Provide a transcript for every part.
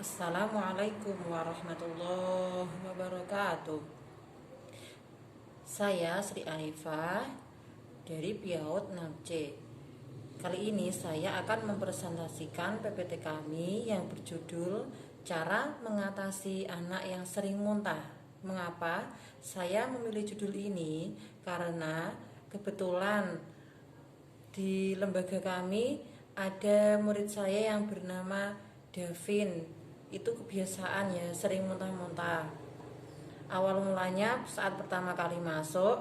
Assalamualaikum warahmatullahi wabarakatuh. Saya Sri Arifah dari Piaut Namce. Kali ini saya akan mempresentasikan PPT kami yang berjudul Cara Mengatasi Anak yang Sering Muntah. Mengapa saya memilih judul ini? Karena kebetulan di lembaga kami ada murid saya yang bernama Davin. Itu kebiasaan ya, sering muntah-muntah. Awal mulanya saat pertama kali masuk,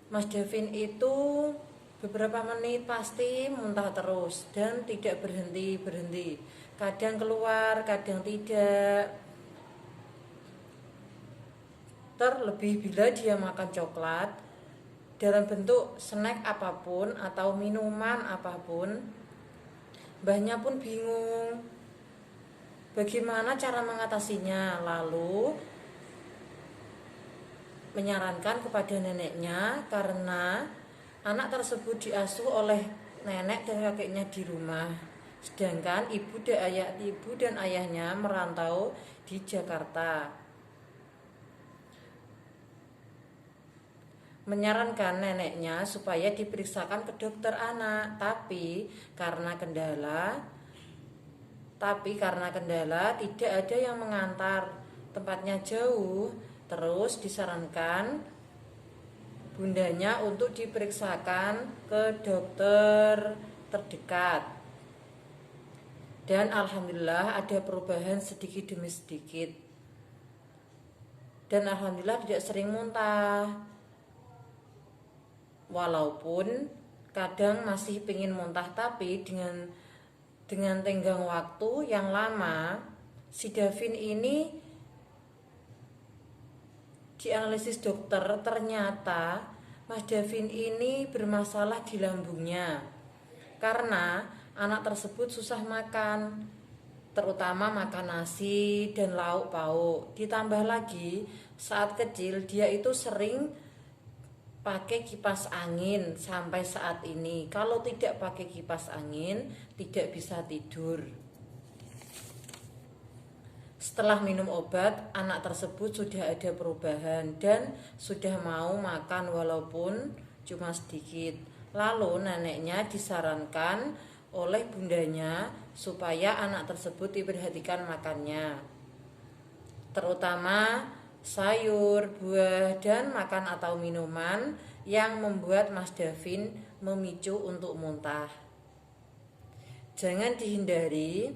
Mas Davin itu beberapa menit pasti muntah terus dan tidak berhenti-berhenti. Kadang keluar, kadang tidak. Terlebih bila dia makan coklat dalam bentuk snack apapun atau minuman apapun, mbahnya pun bingung bagaimana cara mengatasinya. Lalu menyarankan kepada neneknya karena anak tersebut diasuh oleh nenek dan kakeknya di rumah, sedangkan ibu dan ayahnya merantau di Jakarta. Menyarankan neneknya supaya diperiksakan ke dokter anak, tapi karena kendala tidak ada yang mengantar, tempatnya jauh. Terus disarankan bundanya untuk diperiksakan ke dokter terdekat. Dan alhamdulillah ada perubahan sedikit demi sedikit. Dan alhamdulillah tidak sering muntah. Walaupun kadang masih ingin muntah, tapi dengan tenggang waktu yang lama, si Davin ini dianalisis dokter, ternyata Mas Davin ini bermasalah di lambungnya karena anak tersebut susah makan, terutama makan nasi dan lauk pauk. Ditambah lagi saat kecil dia itu sering pakai kipas angin sampai saat ini. Kalau tidak pakai kipas angin tidak bisa tidur. Setelah minum obat, anak tersebut sudah ada perubahan dan sudah mau makan walaupun cuma sedikit. Lalu neneknya disarankan oleh bundanya supaya anak tersebut diperhatikan makannya, terutama sayur, buah, dan makan atau minuman yang membuat Mas Davin memicu untuk muntah. Jangan dihindari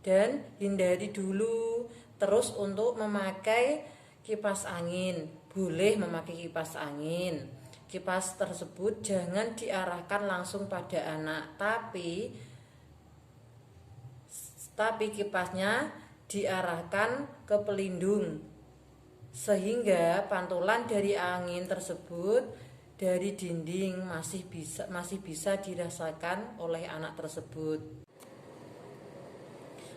dan hindari dulu. Terus untuk memakai kipas angin, boleh memakai kipas angin. Kipas tersebut jangan diarahkan langsung pada anak, tapi kipasnya diarahkan ke pelindung, sehingga pantulan dari angin tersebut dari dinding masih bisa dirasakan oleh anak tersebut.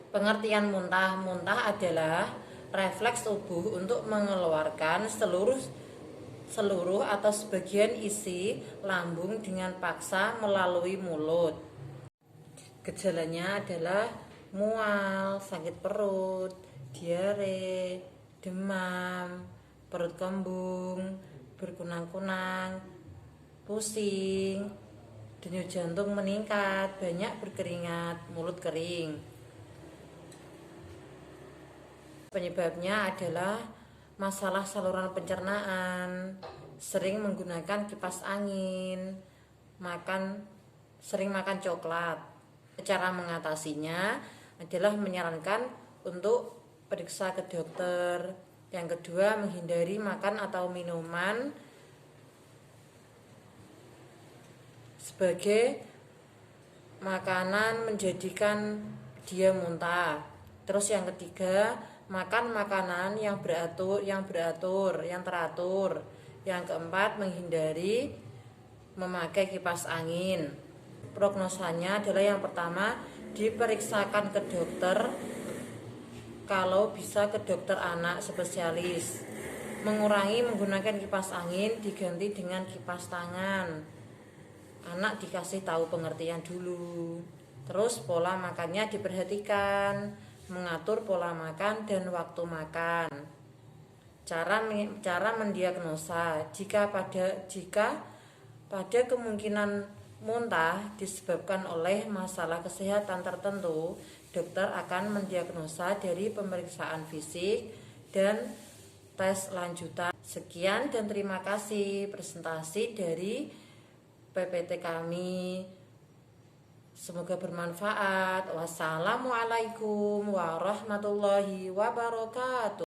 Pengertian muntah. Muntah adalah refleks tubuh untuk mengeluarkan seluruh atau sebagian isi lambung dengan paksa melalui mulut. Gejalanya adalah mual, sakit perut, diare, demam, perut kembung, berkunang-kunang, pusing, denyut jantung meningkat, banyak berkeringat, mulut kering. Penyebabnya adalah masalah saluran pencernaan, sering menggunakan kipas angin, sering makan coklat. Cara mengatasinya adalah menyarankan untuk periksa ke dokter. Yang kedua, menghindari makan atau minuman sebagai makanan menjadikan dia muntah. Terus yang ketiga, makan makanan yang teratur. Yang keempat, menghindari memakai kipas angin. Prognosanya adalah yang pertama, diperiksakan ke dokter, kalau bisa ke dokter anak spesialis. Mengurangi menggunakan kipas angin, diganti dengan kipas tangan. Anak dikasih tahu pengertian dulu. Terus pola makannya diperhatikan, mengatur pola makan dan waktu makan. Cara mendiagnosa jika pada kemungkinan muntah disebabkan oleh masalah kesehatan tertentu, dokter akan mendiagnosa dari pemeriksaan fisik dan tes lanjutan. Sekian dan terima kasih presentasi dari PPT kami. Semoga bermanfaat. Wassalamualaikum warahmatullahi wabarakatuh.